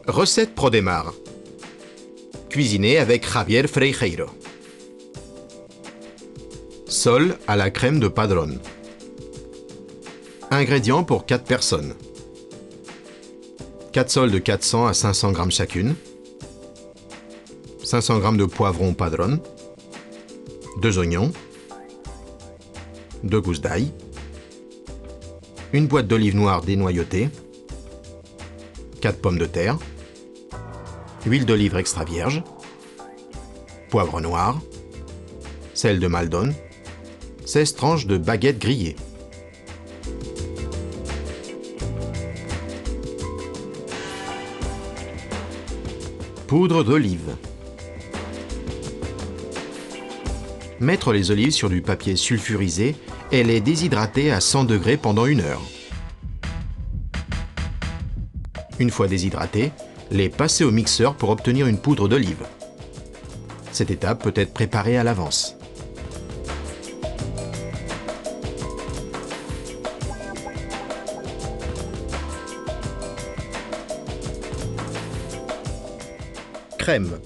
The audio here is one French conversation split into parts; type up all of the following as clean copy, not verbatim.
Recette Prodemar. Cuisiné avec Javier Freixeiro. Sole à la crème de padrón. Ingrédients pour 4 personnes. 4 soles de 400 à 500 g chacune. 500 g de poivron padrón. 2 oignons. 2 gousses d'ail. Une boîte d'olive noire dénoyautée. 4 pommes de terre. Huile d'olive extra vierge. Poivre noir. Sel de Maldon. 16 tranches de baguette grillée. Poudre d'olive. Mettre les olives sur du papier sulfurisé et les déshydrater à 100 degrés pendant 1 heure. Une fois déshydratées, les passer au mixeur pour obtenir une poudre d'olive. Cette étape peut être préparée à l'avance. Crème.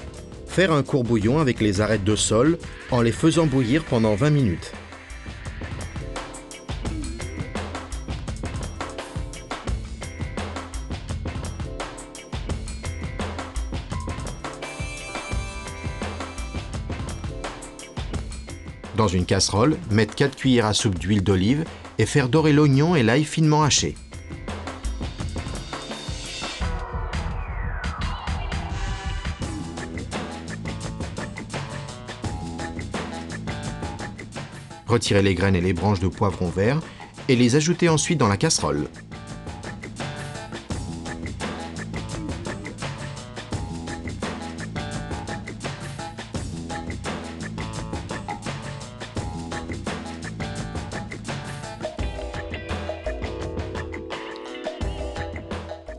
Faire un court bouillon avec les arêtes de sole en les faisant bouillir pendant 20 minutes. Dans une casserole, mettre 4 cuillères à soupe d'huile d'olive et faire dorer l'oignon et l'ail finement haché. Retirer les graines et les branches de poivron vert et les ajouter ensuite dans la casserole.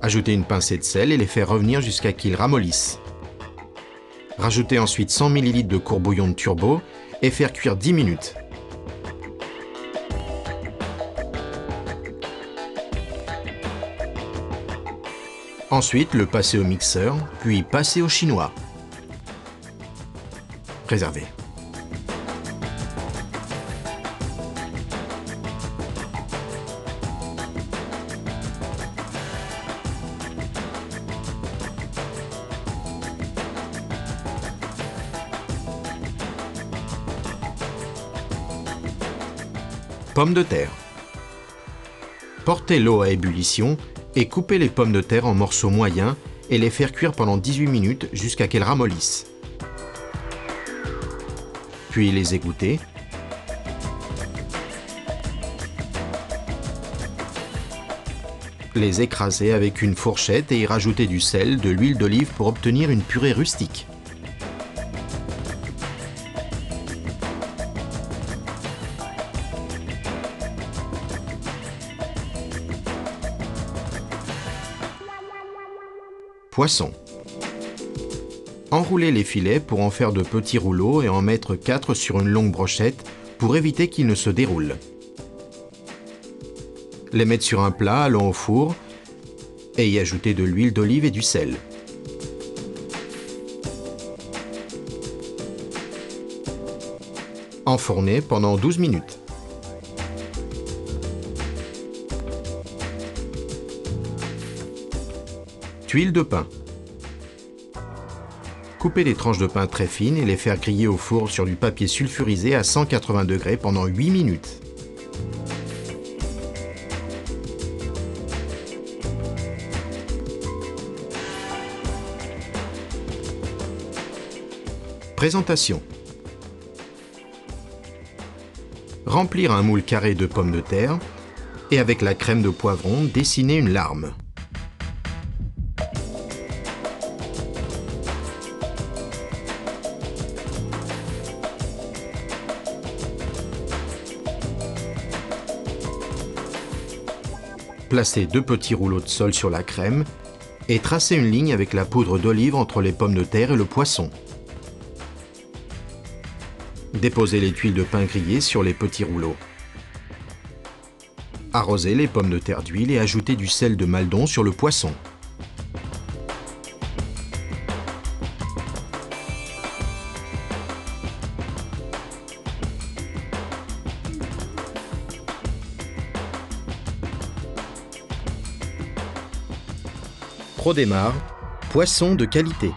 Ajoutez une pincée de sel et les faire revenir jusqu'à qu'ils ramollissent. Rajoutez ensuite 100 ml de courbouillon de turbo et faire cuire 10 minutes. Ensuite, le passer au mixeur, puis passer au chinois. Réserver. Pommes de terre. Portez l'eau à ébullition et coupez les pommes de terre en morceaux moyens et les faire cuire pendant 18 minutes jusqu'à qu'elles ramollissent. Puis les égoutter. Les écraser avec une fourchette et y rajouter du sel, de l'huile d'olive pour obtenir une purée rustique. Poisson. Enroulez les filets pour en faire de petits rouleaux et en mettre 4 sur une longue brochette pour éviter qu'ils ne se déroulent. Les mettre sur un plat allant au four et y ajouter de l'huile d'olive et du sel. Enfourner pendant 12 minutes. Tuiles de pain. Coupez les tranches de pain très fines et les faire griller au four sur du papier sulfurisé à 180 degrés pendant 8 minutes. Présentation. Remplir un moule carré de pommes de terre et avec la crème de poivron, dessiner une larme. Placez 2 petits rouleaux de sole sur la crème et tracez une ligne avec la poudre d'olive entre les pommes de terre et le poisson. Déposez les tuiles de pain grillées sur les petits rouleaux. Arrosez les pommes de terre d'huile et ajoutez du sel de Maldon sur le poisson. ProDémarre, poisson de qualité.